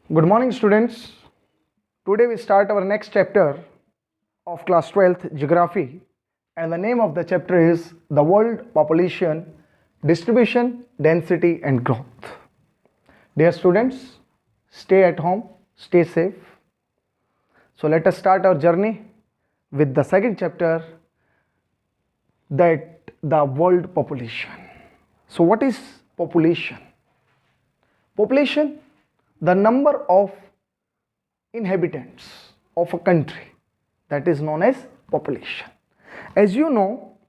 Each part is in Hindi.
Good morning, students. Today we start our next chapter of class 12th geography, and the name of the chapter is the world population, distribution, density, and growth. Dear students, stay at home, stay safe. So let us start our journey with the second chapter, that the world population. So what is population? Population, the number of inhabitants of a country, that is known as population. As you know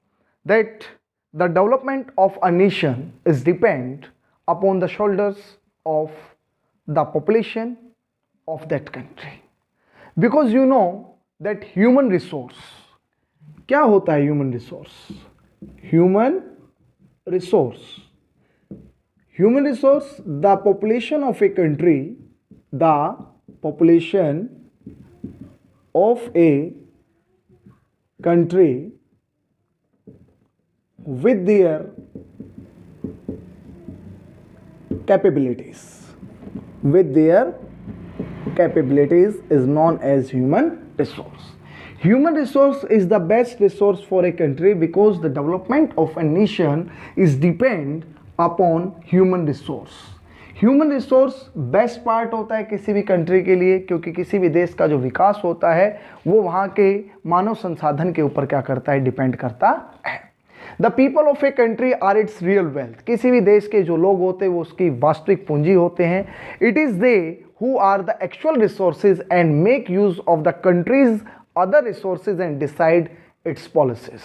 that the development of a nation is depend upon the shoulders of the population of that country, because you know that human resource, क्या होता है human resource? Human resource, the population of a country, the population of a country with their capabilities is known as human resource. Human resource is the best resource for a country because the development of a nation is depend upon human resource. Human resource best part होता है किसी भी कंट्री के लिए, क्योंकि किसी भी देश का जो विकास होता है वो वहाँ के मानव संसाधन के ऊपर क्या करता है, डिपेंड करता है. The people of a country are its real wealth. किसी भी देश के जो लोग होते हैं वो उसकी वास्तविक पूंजी होते हैं. It is they who are the actual resources and make use of the country's other resources and decide its policies.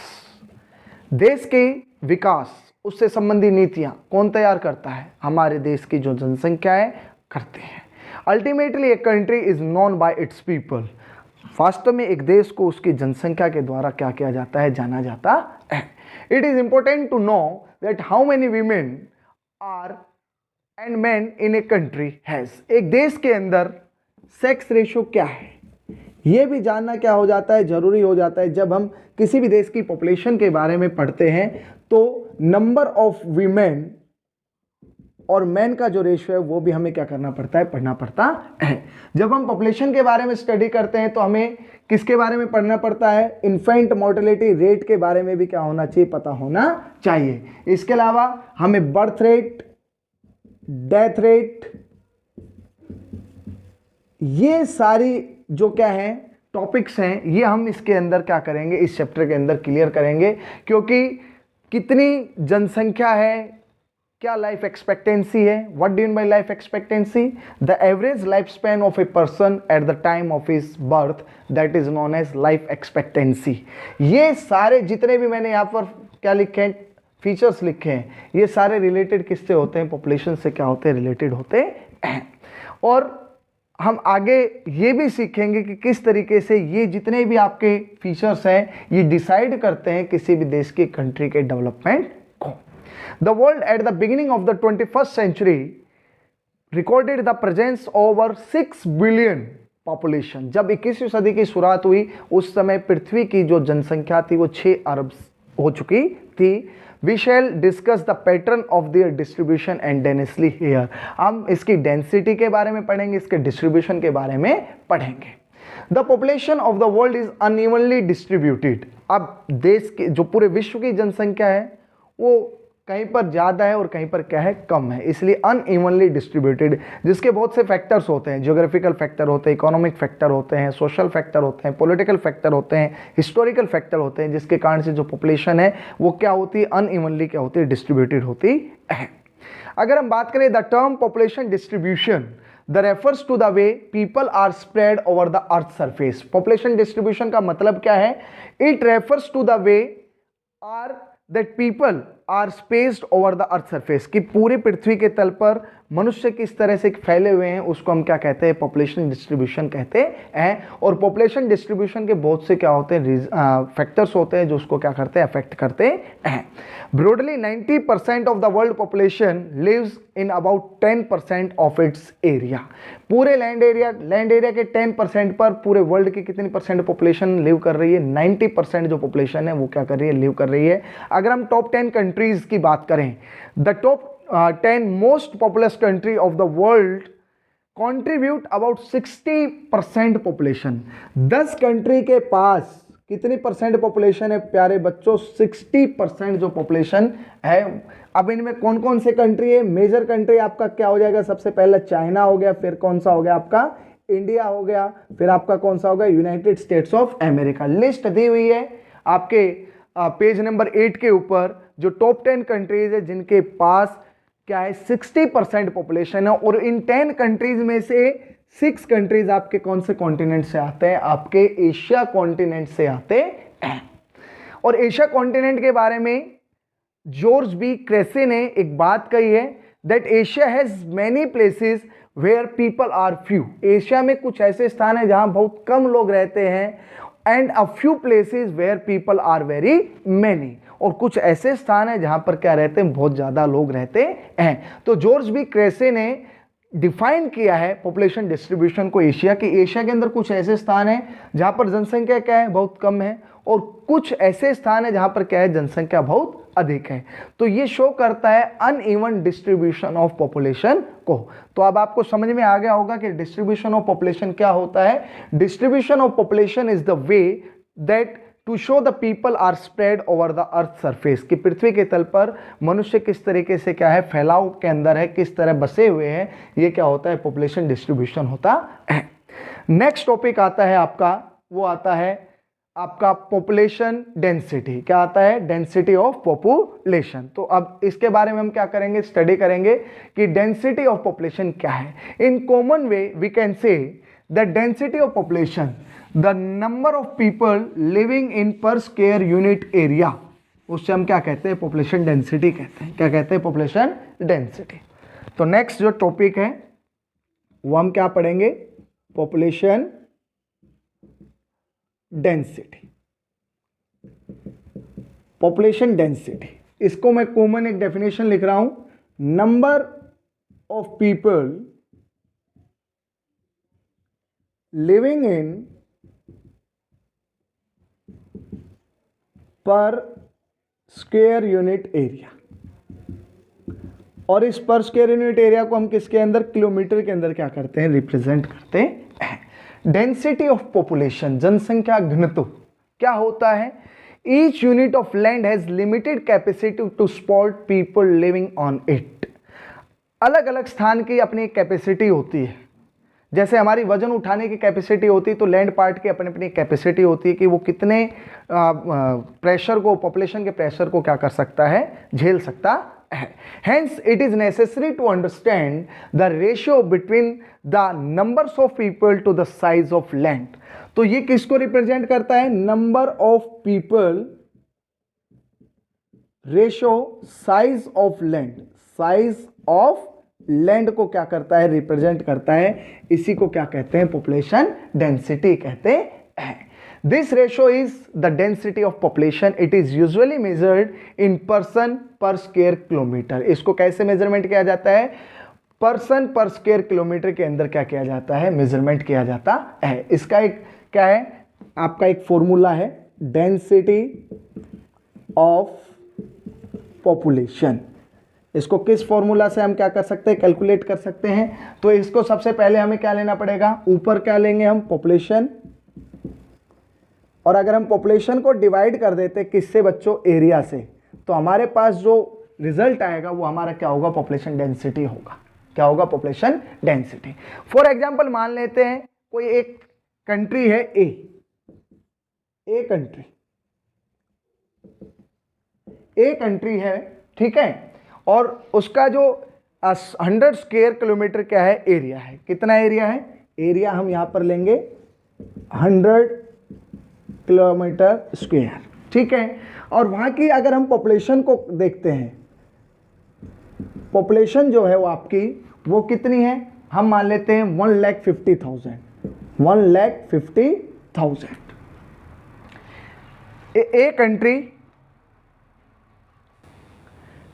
देश के विकास, उससे संबंधी नीतियां कौन तैयार करता है? हमारे देश की जो जनसंख्या है करते हैं. Ultimately a country is known by it's people. वास्तव में एक देश को उसकी जनसंख्या के द्वारा क्या किया जाता है, जाना जाता है. It is important to know that how many women are and man in a country has. एक देश के अंदर सेक्स रेशियो क्या है ये भी जानना क्या हो जाता है, जरूरी हो जाता है. जब हम किसी भी देश की पॉपुलेशन के बारे में पढ़ते हैं तो नंबर ऑफ वीमेन और मैन का जो रेशियो है वो भी हमें क्या करना पड़ता है, पढ़ना पड़ता है. जब हम पॉपुलेशन के बारे में स्टडी करते हैं तो हमें किसके बारे में पढ़ना पड़ता है? इन्फेंट मोर्टेलिटी रेट के बारे में भी क्या होना चाहिए, पता होना चाहिए. इसके अलावा हमें बर्थ रेट, डेथ रेट, ये सारी जो क्या है टॉपिक्स हैं, ये हम इसके अंदर क्या करेंगे, इस चैप्टर के अंदर क्लियर करेंगे. क्योंकि कितनी जनसंख्या है, क्या लाइफ एक्सपेक्टेंसी है, what do mean by life expectancy? The average life span of a person at the time of his birth, that is known as life expectancy. ये सारे जितने भी मैंने यहाँ पर क्या लिखे हैं, फीचर्स लिखे हैं, ये सारे रिलेटेड किससे होते हैं? पॉपुलेशन से क्या होते हैं, रिलेटेड होते हैं. और हम आगे ये भी सीखेंगे कि किस तरीके से ये जितने भी आपके फीचर्स हैं ये डिसाइड करते हैं किसी भी देश की, कंट्री के डेवलपमेंट को. The world at the beginning of the 21st century recorded the presence over 6 billion population. जब 21वीं सदी की शुरुआत हुई उस समय पृथ्वी की जो जनसंख्या थी वो 6 अरब हो चुकी थी. We shall discuss the pattern of their distribution and density here. हम इसकी डेंसिटी के बारे में पढ़ेंगे, इसके डिस्ट्रीब्यूशन के बारे में पढ़ेंगे. The population of the world is unevenly distributed. अब देश के जो पूरे विश्व की जनसंख्या है वो कहीं पर ज़्यादा है और कहीं पर क्या है, कम है, इसलिए अनइवनली डिस्ट्रीब्यूटेड. जिसके बहुत से फैक्टर्स होते हैं, ज्योग्राफिकल फैक्टर होते हैं, इकोनॉमिक फैक्टर होते हैं, सोशल फैक्टर होते हैं, पॉलिटिकल फैक्टर होते हैं, हिस्टोरिकल फैक्टर होते हैं, जिसके कारण से जो पॉपुलेशन है वो क्या होती है, अनइवनली क्या होती है, डिस्ट्रीब्यूटेड होती है. अगर हम बात करें the term population distribution, the refers to the way people are spread over the earth surface. Population distribution का मतलब क्या है? It refers to the way are that people are spaced over the earth surface, कि पूरी पृथ्वी के तल पर मनुष्य किस तरह से फैले हुए हैं उसको हम क्या कहते हैं, पॉपुलेशन डिस्ट्रीब्यूशन कहते हैं. और पॉपुलेशन डिस्ट्रीब्यूशन के बहुत से क्या होते हैं, फैक्टर्स होते हैं जो उसको क्या करते हैं, अफेक्ट करते हैं. Broadly 90% of the world population lives in about 10% of its area. पूरे लैंड एरिया के 10% पर पूरे वर्ल्ड की कितनी परसेंट पॉपुलेशन लिव कर रही है? 90% जो पॉपुलेशन है वो क्या कर रही है, लिव कर रही है. अगर हम टॉप 10 कंट्रीज की बात करें, the top 10 most populous country of the world contribute about 60% population. 10 country के पास कितनी परसेंट पॉपुलेशन है प्यारे बच्चों? 60% जो पॉपुलेशन है। अब इनमें कौन कौन से कंट्री है? मेजर कंट्री आपका क्या हो जाएगा? सबसे पहले चाइना हो गया, फिर कौन सा हो गया आपका? इंडिया हो गया, फिर आपका कौन सा होगा? United States of America. List दी हुई है आपके पेज नंबर 8 के ऊपर, जो टॉप 10 कंट्रीज है जिनके पास क्या है? 60% पॉपुलेशन है। और इन 10 कंट्रीज में से 6 कंट्रीज आपके कौन से कॉन्टिनेंट से आते हैं? आपके एशिया कॉन्टिनेंट से आते हैं। और एशिया कॉन्टिनेंट के बारे में जॉर्ज बी क्रेसे ने एक बात कही है, that Asia has many places where people are few. Asia में कुछ ऐसे स्थान है जहां बहुत कम लोग रहते हैं, and a few places where people are very many. और कुछ ऐसे स्थान है जहां पर क्या रहते हैं? बहुत ज्यादा लोग रहते हैं। तो जॉर्ज बी क्रेसे ने डिफाइन किया है पॉपुलेशन डिस्ट्रीब्यूशन को एशिया की। एशिया के अंदर कुछ ऐसे स्थान है जहां पर जनसंख्या क्या है? बहुत कम है, और कुछ ऐसे स्थान है जहां पर क्या है? जनसंख्या बहुत अधिक है। तो ये शो करता है अनइवन डिस्ट्रीब्यूशन ऑफ पॉपुलेशन को। तो अब आपको समझ में आ गया होगा कि डिस्ट्रीब्यूशन ऑफ पॉपुलेशन क्या होता है। Distribution of population is the way that to show the people are spread over the earth surface, कि पृथ्वी के तल पर मनुष्य किस तरीके से क्या है? फैलाव के अंदर है, किस तरह बसे हुए हैं। ये क्या होता है? पॉपुलेशन डिस्ट्रीब्यूशन होता है। नेक्स्ट टॉपिक आता है आपका, वो आता है आपका पॉपुलेशन डेंसिटी। क्या आता है? Density of population. तो अब इसके बारे में हम क्या करेंगे? स्टडी करेंगे कि डेंसिटी ऑफ पॉपुलेशन क्या है। In common way we can say the density of population, the number of people living in per square unit area, उससे हम क्या कहते हैं? पॉपुलेशन डेंसिटी कहते हैं। क्या कहते हैं? Population density. तो नेक्स्ट जो टॉपिक है वो हम क्या पढ़ेंगे? Population density. पॉपुलेशन डेंसिटी, इसको मैं कॉमन एक डेफिनेशन लिख रहा हूं, number of people living in per square unit area. और इस पर स्क्वायर यूनिट एरिया को हम किसके अंदर? किलोमीटर के अंदर क्या करते हैं? रिप्रेजेंट करते हैं। डेंसिटी ऑफ पॉपुलेशन, जनसंख्या घनत्व क्या होता है? Each unit of land has limited capacity to support people living on it. अलग अलग स्थान की अपनी कैपेसिटी होती है। जैसे हमारी वजन उठाने की कैपेसिटी होती है, तो लैंड पार्ट की अपनी अपनी कैपेसिटी होती है कि वो कितने प्रेशर को, पॉपुलेशन के प्रेशर को क्या कर सकता है? झेल सकता है। Hence, it is necessary to understand the ratio between the numbers of people to the size of land. तो ये किसको रिप्रेजेंट करता है? Number of people ratio size of land. Size of land को क्या करता है? रिप्रेजेंट करता है। इसी को क्या कहते हैं? पॉपुलेशन डेंसिटी कहते हैं। This ratio is the density of population. It is usually measured in person per square kilometer. इसको कैसे मेजरमेंट किया जाता है? पर्सन पर स्क्वायर किलोमीटर के अंदर क्या किया जाता है? मेजरमेंट किया जाता है। इसका एक क्या है? आपका एक फॉर्मूला है, डेंसिटी ऑफ पॉपुलेशन। इसको किस फॉर्मूला से हम क्या कर सकते हैं? कैलकुलेट कर सकते हैं। तो इसको सबसे पहले हमें क्या लेना पड़ेगा? ऊपर क्या लेंगे हम? पॉपुलेशन। और अगर हम पॉपुलेशन को डिवाइड कर देते किससे बच्चों? एरिया से, तो हमारे पास जो रिजल्ट आएगा वो हमारा क्या होगा? पॉपुलेशन डेंसिटी होगा। क्या होगा? Population density. फॉर एग्जांपल मान लेते हैं कोई एक कंट्री है ए कंट्री, ए कंट्री है, ठीक है, और उसका जो 100 स्क्वायर किलोमीटर क्या है? एरिया है। कितना एरिया है? एरिया हम यहां पर लेंगे 100 किलोमीटर स्क्वायर, ठीक है। और वहां की अगर हम पॉपुलेशन को देखते हैं, पॉपुलेशन जो है वो आपकी वो कितनी है? हम मान लेते हैं 1,50,000। 1,50,000। A country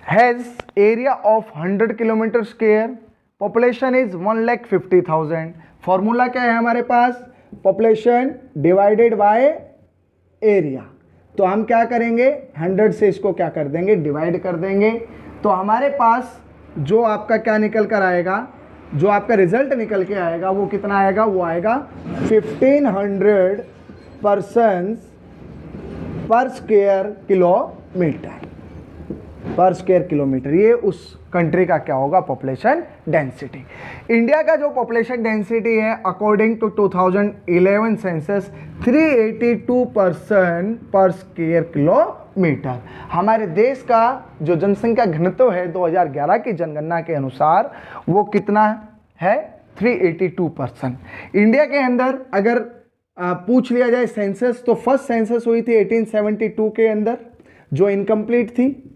has area of 100 kilometre square, population is 1,50,000। Formula क्या है हमारे पास? Population divided by area. तो हम क्या करेंगे? 100 से इसको क्या कर देंगे? डिवाइड कर देंगे। तो हमारे पास जो आपका क्या निकल कर आएगा? जो आपका रिजल्ट निकल के आएगा वो कितना आएगा, वो आएगा 1500 पर्सन पर स्क्वायर किलोमीटर, पर स्क्वायर किलोमीटर। ये उस कंट्री का क्या होगा, पॉपुलेशन डेंसिटी। इंडिया का जो पॉपुलेशन डेंसिटी है अकॉर्डिंग टू 2011 सेंसस 382 पर्सन पर स्क्वायर किलोमीटर। हमारे देश का जो जनसंख्या घनत्व है 2011 की जनगणना के अनुसार वो कितना है, 382 पर्सन। इंडिया के अंदर अगर पूछ लिया जाए सेंसस, तो फर्स्ट सेंसस हुई थी 1872 के अंदर जो इनकम्प्लीट थी,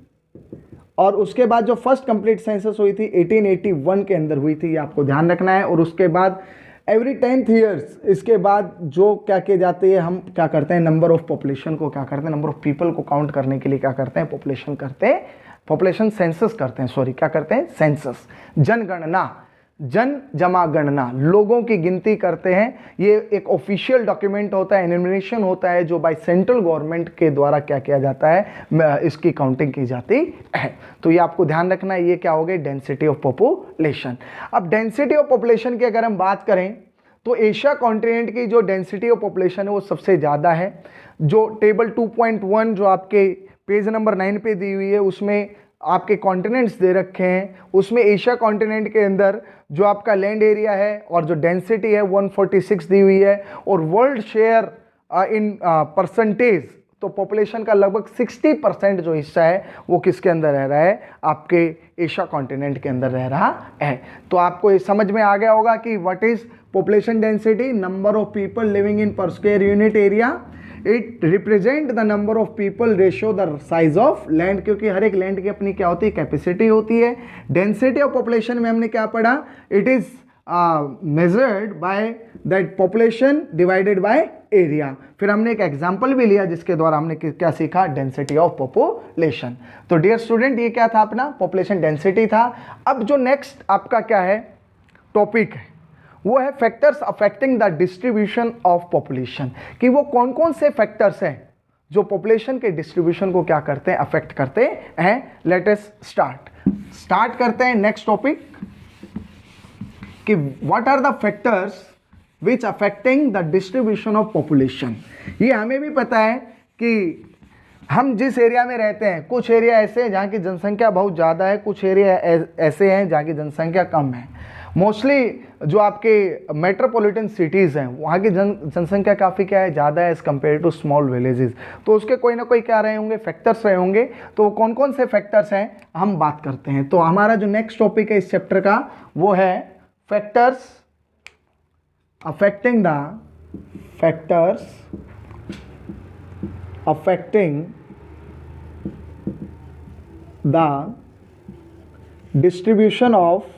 और उसके बाद जो फर्स्ट कंप्लीट सेंसस हुई थी 1881 के अंदर हुई थी, ये आपको ध्यान रखना है। और उसके बाद एवरी 10th ईयर्स इसके बाद जो क्या किए जाते हैं, हम क्या करते हैं, नंबर ऑफ पॉपुलेशन को क्या करते हैं, नंबर ऑफ पीपल को काउंट करने के लिए क्या करते हैं, पॉपुलेशन करते हैं, पॉपुलेशन सेंसस करते हैं, सॉरी क्या करते हैं, सेंसस, जनगणना, जन जमा गणना, लोगों की गिनती करते हैं। ये एक ऑफिशियल डॉक्यूमेंट होता है, एनुमरेशन होता है जो बाय सेंट्रल गवर्नमेंट के द्वारा क्या किया जाता है, इसकी काउंटिंग की जाती है। तो ये आपको ध्यान रखना है, ये क्या हो गई, डेंसिटी ऑफ पॉपुलेशन। अब डेंसिटी ऑफ पॉपुलेशन की अगर हम बात करें तो एशिया कॉन्टिनेंट की जो डेंसिटी ऑफ पॉपुलेशन है वो सबसे ज़्यादा है। जो टेबल 2.1 जो आपके पेज नंबर 9 पे दी हुई है उसमें आपके कॉन्टिनेंट्स दे रखे हैं, उसमें एशिया कॉन्टिनेंट के अंदर जो आपका लैंड एरिया है और जो डेंसिटी है 146 दी हुई है, और वर्ल्ड शेयर इन परसेंटेज, तो पॉपुलेशन का लगभग 60% जो हिस्सा है वो किसके अंदर रह रहा है, आपके एशिया कॉन्टिनेंट के अंदर रह रहा है। तो आपको ये समझ में आ गया होगा कि what is population density, number of people living in per square unit area. It represent the number of people ratio the size of land, क्योंकि हर एक लैंड की अपनी क्या होती है, कैपेसिटी होती है। डेंसिटी ऑफ पॉपुलेशन में हमने क्या पढ़ा, it is measured by that population divided by area. फिर हमने एक एग्जांपल भी लिया जिसके द्वारा हमने क्या सीखा, डेंसिटी ऑफ पॉपुलेशन। तो डियर स्टूडेंट ये क्या था अपना, पॉपुलेशन डेंसिटी था। अब जो नेक्स्ट आपका क्या है टॉपिक है वो है factors affecting the distribution of population, कि वो कौन कौन से फैक्टर्स हैं जो पॉपुलेशन के डिस्ट्रीब्यूशन को क्या करते हैं, अफेक्ट करते हैं। लेट अस स्टार्ट करते हैं नेक्स्ट टॉपिक कि what are the factors which affecting the distribution of population. ये हमें भी पता है कि हम जिस एरिया में रहते हैं, कुछ एरिया ऐसे हैं जहाँ की जनसंख्या बहुत ज़्यादा है, कुछ एरिया ऐसे हैं जहाँ की जनसंख्या कम है। मोस्टली जो आपके मेट्रोपॉलिटन सिटीज़ हैं वहाँ की जनसंख्या काफ़ी क्या है, ज़्यादा है as compare to small villages. तो उसके कोई ना कोई क्या रहे होंगे, फैक्टर्स रहे होंगे। तो कौन कौन से फैक्टर्स हैं हम बात करते हैं। तो हमारा जो नेक्स्ट टॉपिक है इस चैप्टर का वो है factors affecting the distribution of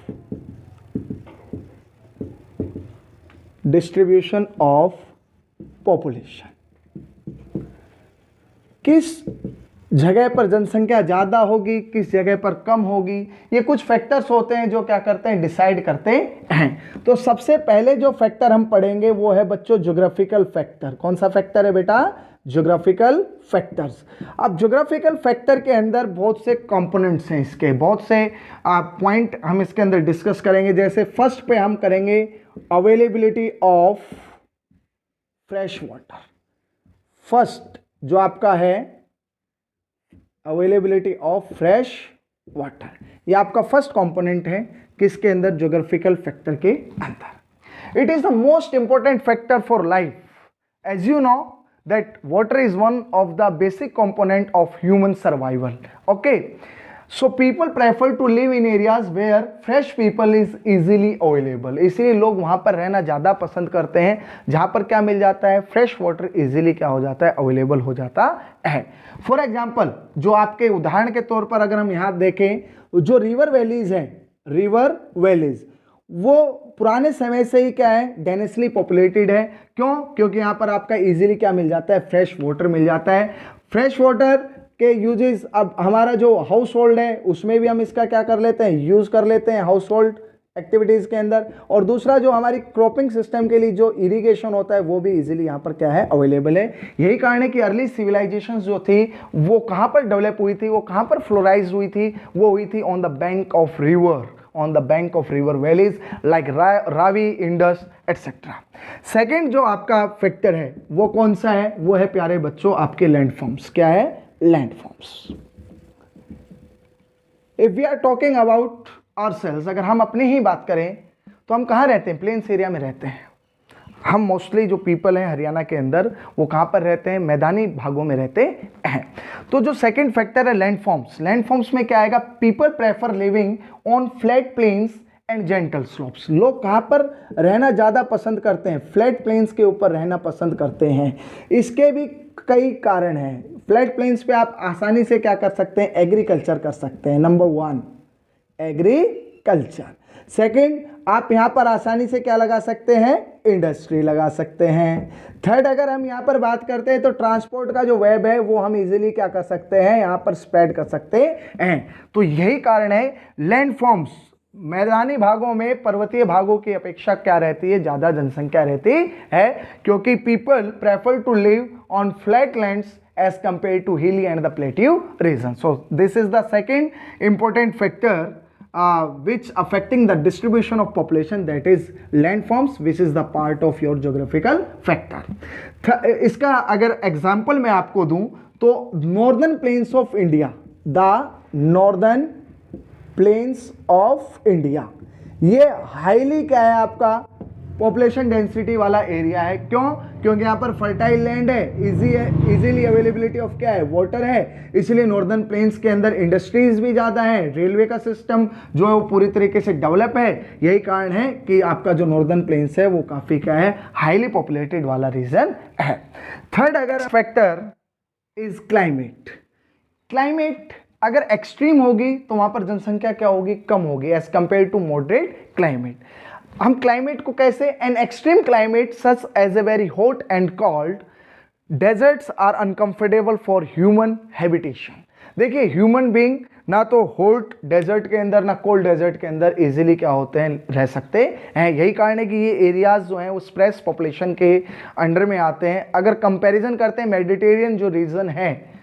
population. किस जगह पर जनसंख्या ज़्यादा होगी, किस जगह पर कम होगी, ये कुछ फैक्टर्स होते हैं जो क्या करते हैं, डिसाइड करते हैं। तो सबसे पहले जो फैक्टर हम पढ़ेंगे वो है बच्चों ज्योग्राफिकल फैक्टर। कौन सा फैक्टर है बेटा, ज्योग्राफिकल फैक्टर्स। अब ज्योग्राफिकल फैक्टर के अंदर बहुत से कंपोनेंट्स हैं, इसके बहुत से पॉइंट हम इसके अंदर डिस्कस करेंगे। जैसे फर्स्ट पे हम करेंगे availability of fresh water. First जो आपका है अवेलेबिलिटी ऑफ फ्रेश वाटर, ये आपका फर्स्ट कंपोनेंट है किसके अंदर, ज्योग्राफिकल फैक्टर के अंदर। It is the most important factor for life. As you know that water is one of the basic component of human survival. Okay, so people prefer to live in areas where fresh people is easily available. इसलिए लोग वहाँ पर रहना ज़्यादा पसंद करते हैं जहाँ पर क्या मिल जाता है, फ्रेश वाटर इजीली क्या हो जाता है, अवेलेबल हो जाता है। फॉर एग्जाम्पल जो आपके उदाहरण के तौर पर अगर हम यहाँ देखें, जो रिवर वैलीज हैं, रिवर वैलीज वो पुराने समय से ही क्या है, डेंसली पॉपुलेटेड है। क्यों, क्योंकि यहाँ पर आपका इजीली क्या मिल जाता है, फ्रेश वाटर मिल जाता है। फ्रेश वाटर के यूजेस, अब हमारा जो हाउस होल्ड है उसमें भी हम इसका क्या कर लेते हैं, यूज़ कर लेते हैं हाउस होल्ड एक्टिविटीज़ के अंदर। और दूसरा जो हमारी क्रॉपिंग सिस्टम के लिए जो इरिगेशन होता है वो भी इजीली यहाँ पर क्या है, अवेलेबल है। यही कारण है कि अर्ली सिविलाइजेशन जो थी वो कहाँ पर डेवलप हुई थी, वो कहाँ पर फ्लोराइज हुई थी, वो हुई थी on the bank of river, on the bank of river valleys like Ravi, Indus etcetera. Second जो आपका फैक्टर है वो कौन सा है? वो है प्यारे बच्चों आपके लैंडफॉर्म्स। क्या है? Landforms. If we are talking about ourselves, अगर हम अपनी ही बात करें तो हम कहाँ रहते हैं? प्लेन्स एरिया में रहते हैं। हम मोस्टली जो पीपल हैं हरियाणा के अंदर वो कहाँ पर रहते हैं? मैदानी भागों में रहते हैं। तो जो सेकंड फैक्टर है लैंडफॉर्म्स, लैंडफॉर्म्स में क्या आएगा? People prefer living on flat plains and gentle slopes. लोग कहाँ पर रहना ज़्यादा पसंद करते हैं? फ्लैट प्लेन्स के ऊपर रहना पसंद करते हैं। इसके भी कई कारण हैं। फ्लैट प्लेन्स पे आप आसानी से क्या कर सकते हैं? एग्रीकल्चर कर सकते हैं। Number 1 agriculture. सेकंड, आप यहाँ पर आसानी से क्या लगा सकते हैं? इंडस्ट्री लगा सकते हैं। थर्ड, अगर हम यहाँ पर बात करते हैं तो ट्रांसपोर्ट का जो वेब है वो हम इजीली क्या कर सकते हैं? यहाँ पर स्प्रेड कर सकते हैं। तो यही कारण है लैंडफॉर्म्स मैदानी भागों में पर्वतीय भागों की अपेक्षा क्या रहती है? ज़्यादा जनसंख्या रहती है, क्योंकि people prefer to live on flat lands as compared to hilly and the plateau region. So this is the second important factor which affecting the distribution of population, that is landforms, which is the part of your geographical factor. इसका अगर एग्जाम्पल मैं आपको दूं तो northern plains of India, the northern plains of India, ये हाईली क्या है? आपका पॉपुलेशन डेंसिटी वाला एरिया है। क्यों? क्योंकि यहाँ पर फर्टाइल लैंड है, इजीली अवेलेबिलिटी ऑफ क्या है? वाटर है। इसलिए नॉर्दर्न प्लेन्स के अंदर इंडस्ट्रीज भी ज़्यादा है, रेलवे का सिस्टम जो है वो पूरी तरीके से डेवलप है। यही कारण है कि आपका जो नॉर्दर्न प्लेन्स है वो काफ़ी क्या है? हाईली पॉपुलेटेड वाला रीजन है। थर्ड अगर फैक्टर इज क्लाइमेट। क्लाइमेट अगर एक्सट्रीम होगी तो वहाँ पर जनसंख्या क्या होगी? कम होगी as compare to moderate climate. हम क्लाइमेट को कैसे? An extreme climate such as a very hot and cold deserts are uncomfortable for human habitation. देखिए, ह्यूमन बीइंग ना तो हॉट डेजर्ट के अंदर ना कोल्ड डेजर्ट के अंदर इजीली क्या होते हैं? रह सकते हैं। यही कारण है कि ये एरियाज जो हैं वो स्प्रेस पॉपुलेशन के अंडर में आते हैं। अगर कंपैरिजन करते हैं मेडिटेरियन जो रीजन है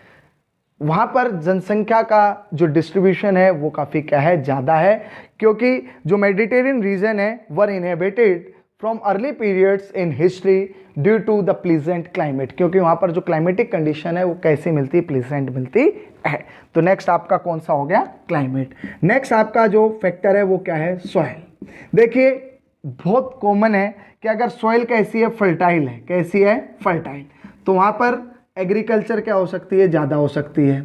वहाँ पर जनसंख्या का जो डिस्ट्रीब्यूशन है वो काफ़ी क्या है? ज़्यादा है, क्योंकि जो मेडिटेरियन रीजन है were inhabited from early periods in history due to the pleasant climate, क्योंकि वहाँ पर जो क्लाइमेटिक कंडीशन है वो कैसी मिलती है? प्लीजेंट मिलती है। तो नेक्स्ट आपका कौन सा हो गया? क्लाइमेट। नेक्स्ट आपका जो फैक्टर है वो क्या है? सॉइल। देखिए, बहुत कॉमन है कि अगर सॉइल कैसी है? फर्टाइल है। कैसी है? फर्टाइल। तो वहाँ पर एग्रीकल्चर क्या हो सकती है? ज़्यादा हो सकती है।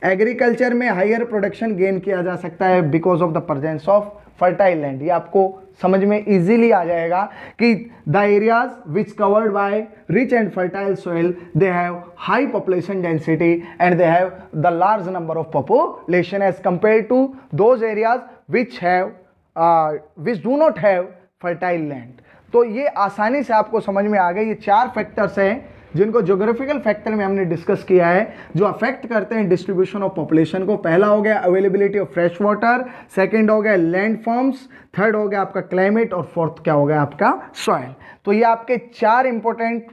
एग्रीकल्चर में हायर प्रोडक्शन गेन किया जा सकता है because of the presence of fertile land. ये आपको समझ में इजीली आ जाएगा कि the areas which covered by rich and fertile soil they have high population density and they have the large number of population as compare to those areas which do not have fertile land. तो ये आसानी से आपको समझ में आ गए। ये 4 फैक्टर्स हैं जिनको ज्योग्राफिकल फैक्टर में हमने डिस्कस किया है, जो अफेक्ट करते हैं डिस्ट्रीब्यूशन ऑफ पॉपुलेशन को। पहला हो गया availability of fresh water, second हो गया लैंडफॉर्म्स, थर्ड हो गया आपका क्लाइमेट और फोर्थ क्या हो गया? आपका सॉइल। तो ये आपके 4 इंपॉर्टेंट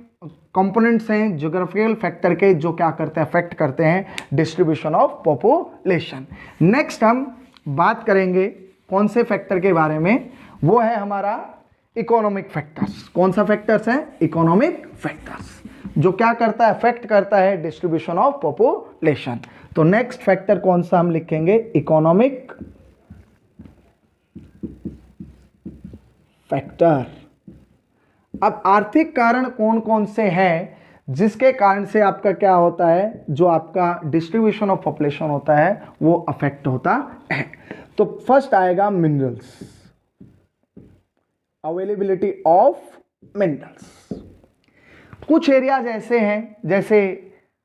कंपोनेंट्स हैं ज्योग्राफिकल फैक्टर के, जो क्या करते हैं? अफेक्ट करते हैं डिस्ट्रीब्यूशन ऑफ पॉपुलेशन। नेक्स्ट हम बात करेंगे कौन से फैक्टर के बारे में? वो है हमारा इकोनॉमिक फैक्टर्स। कौन सा फैक्टर्स है? इकोनॉमिक फैक्टर्स, जो क्या करता है? अफेक्ट करता है डिस्ट्रीब्यूशन ऑफ पॉपुलेशन। तो नेक्स्ट फैक्टर कौन सा हम लिखेंगे? Economic factor. अब आर्थिक कारण कौन कौन से हैं जिसके कारण से आपका क्या होता है? जो आपका डिस्ट्रीब्यूशन ऑफ पॉपुलेशन होता है वो अफेक्ट होता है। तो फर्स्ट आएगा मिनरल्स, अवेलेबिलिटी ऑफ मिनरल्स। कुछ एरियाज ऐसे हैं, जैसे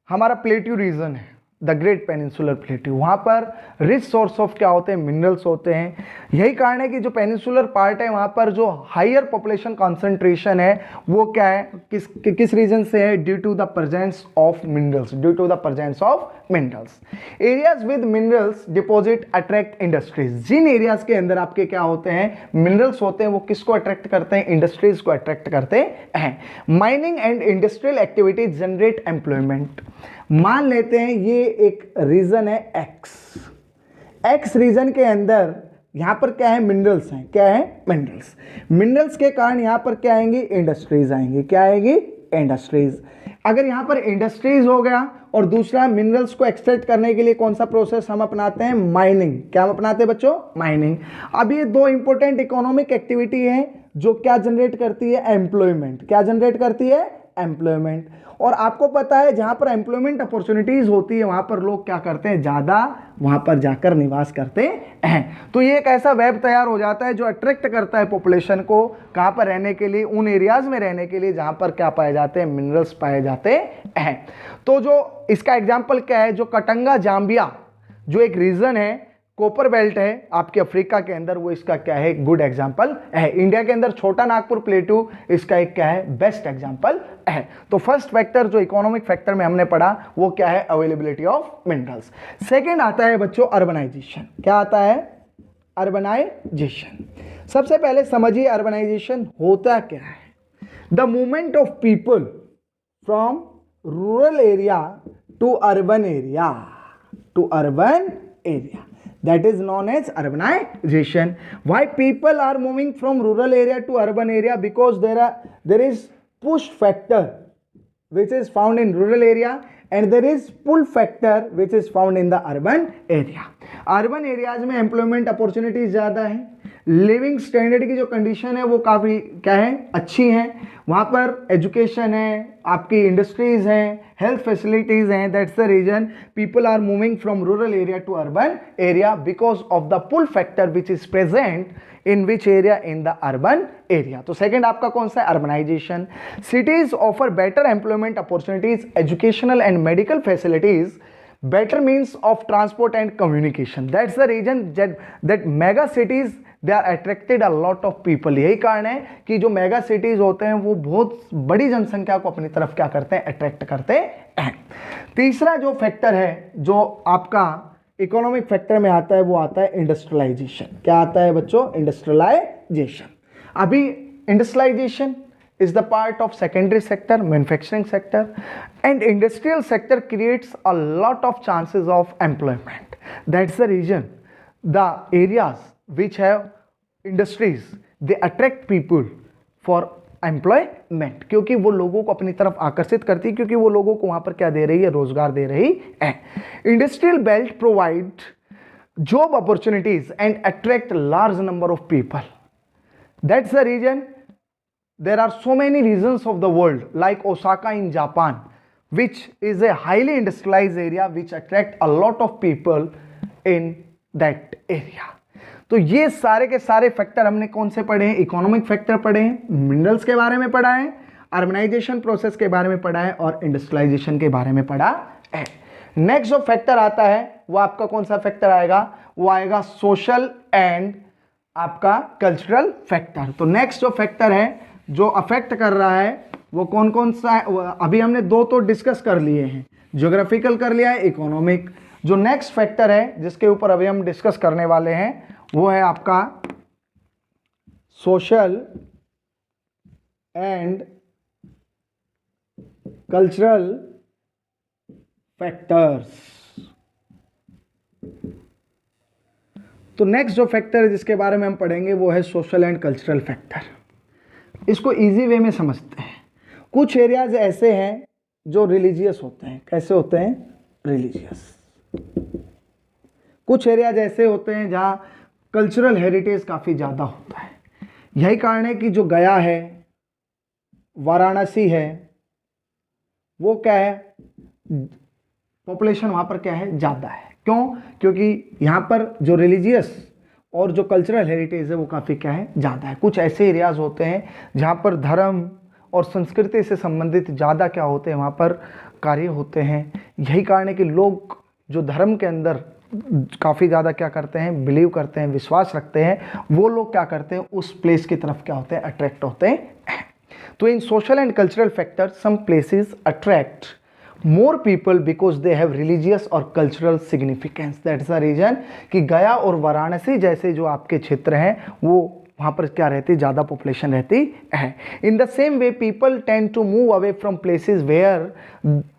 हमारा प्लेट्यू रीजन है, द ग्रेट पेनिनसुलर प्लेट्यू, वहाँ पर रिच सोर्स ऑफ क्या होते हैं? मिनरल्स होते हैं। यही कारण है कि जो पेनिनसुलर पार्ट है वहाँ पर जो हायर पॉपुलेशन कॉन्सेंट्रेशन है वो क्या है? किस रीजन से है? Due to the presence of minerals, due to the presence of minerals. Areas with minerals deposit attract industries. जिन एरियाज के अंदर आपके क्या होते हैं? मिनरल्स होते हैं, वो किसको अट्रैक्ट करते हैं? इंडस्ट्रीज को अट्रैक्ट करते हैं। Mining and industrial activities generate employment. मान लेते हैं ये एक रीजन है एक्स रीजन के अंदर यहाँ पर क्या है, मिनरल्स हैं, क्या है, मिनरल्स। मिनरल्स के कारण यहाँ पर क्या आएंगी, इंडस्ट्रीज आएंगी, क्या आएगी, इंडस्ट्रीज। अगर यहाँ पर इंडस्ट्रीज हो गया और दूसरा मिनरल्स को एक्सट्रैक्ट करने के लिए कौन सा प्रोसेस हम अपनाते हैं, माइनिंग। क्या हम अपनाते हैं बच्चों, माइनिंग। अब ये दो इंपॉर्टेंट इकोनॉमिक एक्टिविटी है जो क्या जनरेट करती है, एम्प्लॉयमेंट। क्या जनरेट करती है, एम्प्लॉयमेंट। और आपको पता है जहां पर एम्प्लॉयमेंट अपॉर्चुनिटीज होती है वहां पर लोग क्या करते हैं, ज्यादा वहां पर जाकर निवास करते हैं। तो ये एक ऐसा वेब तैयार हो जाता है जो अट्रैक्ट करता है पॉपुलेशन को कहां पर रहने के लिए, उन एरियाज में रहने के लिए जहां पर क्या पाए जाते हैं, मिनरल्स पाए जाते हैं। तो जो इसका एग्जाम्पल क्या है, जो कटंगा जाम्बिया जो एक रीजन है, कॉपर बेल्ट है आपके अफ्रीका के अंदर, वो इसका क्या है, गुड एग्जांपल है। इंडिया के अंदर छोटा नागपुर प्लेटू इसका एक क्या है, बेस्ट एग्जांपल है। तो फर्स्ट फैक्टर जो इकोनॉमिक फैक्टर में हमने पढ़ा वो क्या है, अवेलेबिलिटी ऑफ मिनरल्स। सेकंड आता है बच्चों अर्बनाइजेशन। क्या आता है, अर्बनाइजेशन। सबसे पहले समझिए अर्बनाइजेशन होता क्या है। The movement of people from rural area to urban area, that is known as urbanization. Why people are moving from rural area to urban area? Because there is push factor which is found in rural area and there is pull factor which is found in the urban area. Urban areas में employment opportunities ज़्यादा है, लिविंग स्टैंडर्ड की जो कंडीशन है वो काफ़ी क्या है, अच्छी है। वहाँ पर एजुकेशन है, आपकी इंडस्ट्रीज हैं, हेल्थ फैसिलिटीज हैं। That's the reason people are moving from rural area to urban area because of the pull factor which is present in which area, in the urban area. तो सेकंड आपका कौन सा है, urbanization. Cities offer better employment opportunities, educational and medical facilities, better means of transport and communication. That's the reason that mega cities they are attracted a lot of people. यही कारण है कि जो मेगा सिटीज होते हैं वो बहुत बड़ी जनसंख्या को अपनी तरफ क्या करते हैं, अट्रैक्ट करते हैं। तीसरा जो फैक्टर है जो आपका इकोनॉमिक फैक्टर में आता है वो आता है इंडस्ट्रियलाइजेशन। क्या आता है बच्चों, इंडस्ट्रियलाइजेशन। अभी industrialisation is the part of secondary sector, manufacturing sector, and industrial sector creates a lot of chances of employment. That's the reason the areas which have industries they attract people for employment, क्योंकि वो लोगों को अपनी तरफ आकर्षित करती है, क्योंकि वो लोगों को वहां पर क्या दे रही है, रोजगार दे रही है। Industrial belt provide job opportunities and attract large number of people. That's the reason there are so many regions of the world like Osaka in Japan which is a highly industrialized area which attract a lot of people in that area. तो ये सारे के सारे फैक्टर हमने कौन से पढ़े हैं, इकोनॉमिक फैक्टर पढ़े हैं, मिनरल्स के बारे में पढ़ा है, अर्बनाइजेशन प्रोसेस के बारे में पढ़ा है और इंडस्ट्रियलाइजेशन के बारे में पढ़ा है। नेक्स्ट जो फैक्टर आता है वो आपका कौन सा फैक्टर आएगा, वो आएगा सोशल एंड आपका कल्चरल फैक्टर। तो नेक्स्ट जो फैक्टर है जो अफेक्ट कर रहा है वो कौन कौन सा है, अभी हमने दो तो डिस्कस कर लिए हैं, ज्योग्राफिकल कर लिया है, इकोनॉमिक। जो नेक्स्ट फैक्टर है जिसके ऊपर अभी हम डिस्कस करने वाले हैं वो है आपका सोशल एंड कल्चरल फैक्टर्स। तो नेक्स्ट जो फैक्टर है जिसके बारे में हम पढ़ेंगे वो है सोशल एंड कल्चरल फैक्टर। इसको इजी वे में समझते हैं। कुछ एरियाज ऐसे हैं जो रिलीजियस होते हैं। कैसे होते हैं, रिलीजियस। कुछ एरियाज ऐसे होते हैं जहां कल्चरल हेरिटेज काफ़ी ज़्यादा होता है। यही कारण है कि जो गया है, वाराणसी है, वो क्या है, पॉपुलेशन वहाँ पर क्या है, ज़्यादा है। क्यों, क्योंकि यहाँ पर जो रिलीजियस और जो कल्चरल हेरिटेज है वो काफ़ी क्या है, ज़्यादा है। कुछ ऐसे एरियाज होते हैं जहाँ पर धर्म और संस्कृति से संबंधित ज़्यादा क्या होते हैं, वहाँ पर कार्य होते हैं। यही कारण है कि लोग जो धर्म के अंदर काफ़ी ज़्यादा क्या करते हैं, बिलीव करते हैं, विश्वास रखते हैं, वो लोग क्या करते हैं, उस प्लेस की तरफ क्या होते हैं, अट्रैक्ट होते हैं। तो इन social and cultural factor some places attract more people because they have religious or cultural significance. That's the reason कि गया और वाराणसी जैसे जो आपके क्षेत्र हैं वो वहाँ पर क्या रहती, ज़्यादा पॉपुलेशन रहती है। In the same way people tend to move away from places where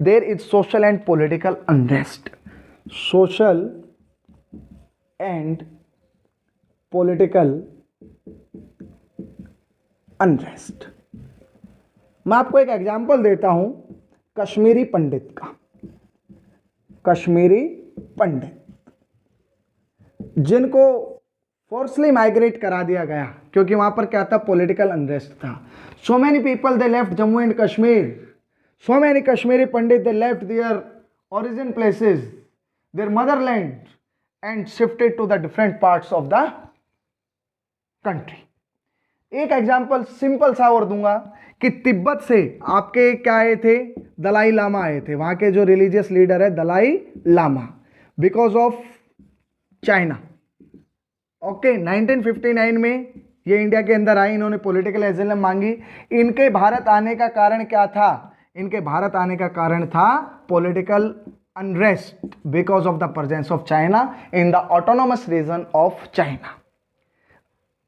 there is social and political unrest. Social and political unrest. मैं आपको एक एग्जांपल देता हूं कश्मीरी पंडित का। कश्मीरी पंडित जिनको फोर्सली माइग्रेट करा दिया गया क्योंकि वहां पर क्या था, पॉलिटिकल अनरेस्ट था। So many people they left Jammu and Kashmir, so many Kashmiri Pandit they left their origin places, their motherland and shifted to the different parts of the country। एक एग्जांपल सिंपल सा और दूंगा कि तिब्बत से आपके क्या आए थे, दलाई लामा आए थे, वहां के जो रिलीजियस लीडर है Dalai Lama, because of China. Okay, 1959 में ये इंडिया के अंदर आए, इन्होंने पॉलिटिकल एजिलम मांगी। इनके भारत आने का कारण क्या था, इनके भारत आने का कारण था political unrest because of the presence of China in the autonomous region of China.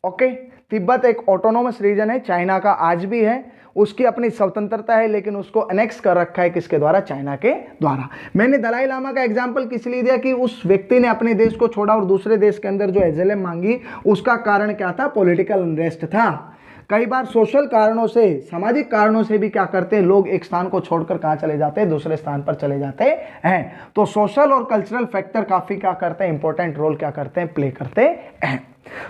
Okay, Tibet एक ऑटोनोमस रीजन है, चाइना का आज भी है, उसकी अपनी स्वतंत्रता है, लेकिन उसको अनेक्स कर रखा है किसके द्वारा, चाइना के द्वारा। मैंने दलाई लामा का एग्जांपल किस लिए दिया कि उस व्यक्ति ने अपने देश को छोड़ा और दूसरे देश के अंदर जो एजिलम मांगी, उसका कारण क्या था, पॉलिटिकल अनरेस्ट था। कई बार सोशल कारणों से, सामाजिक कारणों से भी क्या करते हैं लोग, एक स्थान को छोड़कर कहां चले जाते हैं, दूसरे स्थान पर चले जाते हैं। तो सोशल और कल्चरल फैक्टर काफी क्या करते हैं, इंपॉर्टेंट रोल क्या करते हैं, प्ले करते हैं।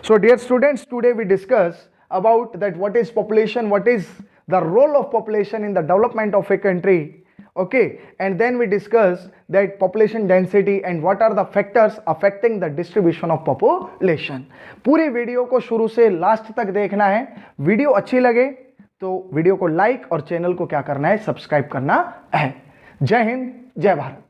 So dear students, today we discuss about that what is population, what is the role of population in the development of a country, okay, and then we discuss that population density and what are the factors affecting the distribution of population। पूरी वीडियो को शुरू से लास्ट तक देखना है। वीडियो अच्छी लगे तो वीडियो को लाइक और चैनल को क्या करना है, सब्सक्राइब करना है। जय हिंद, जय भारत।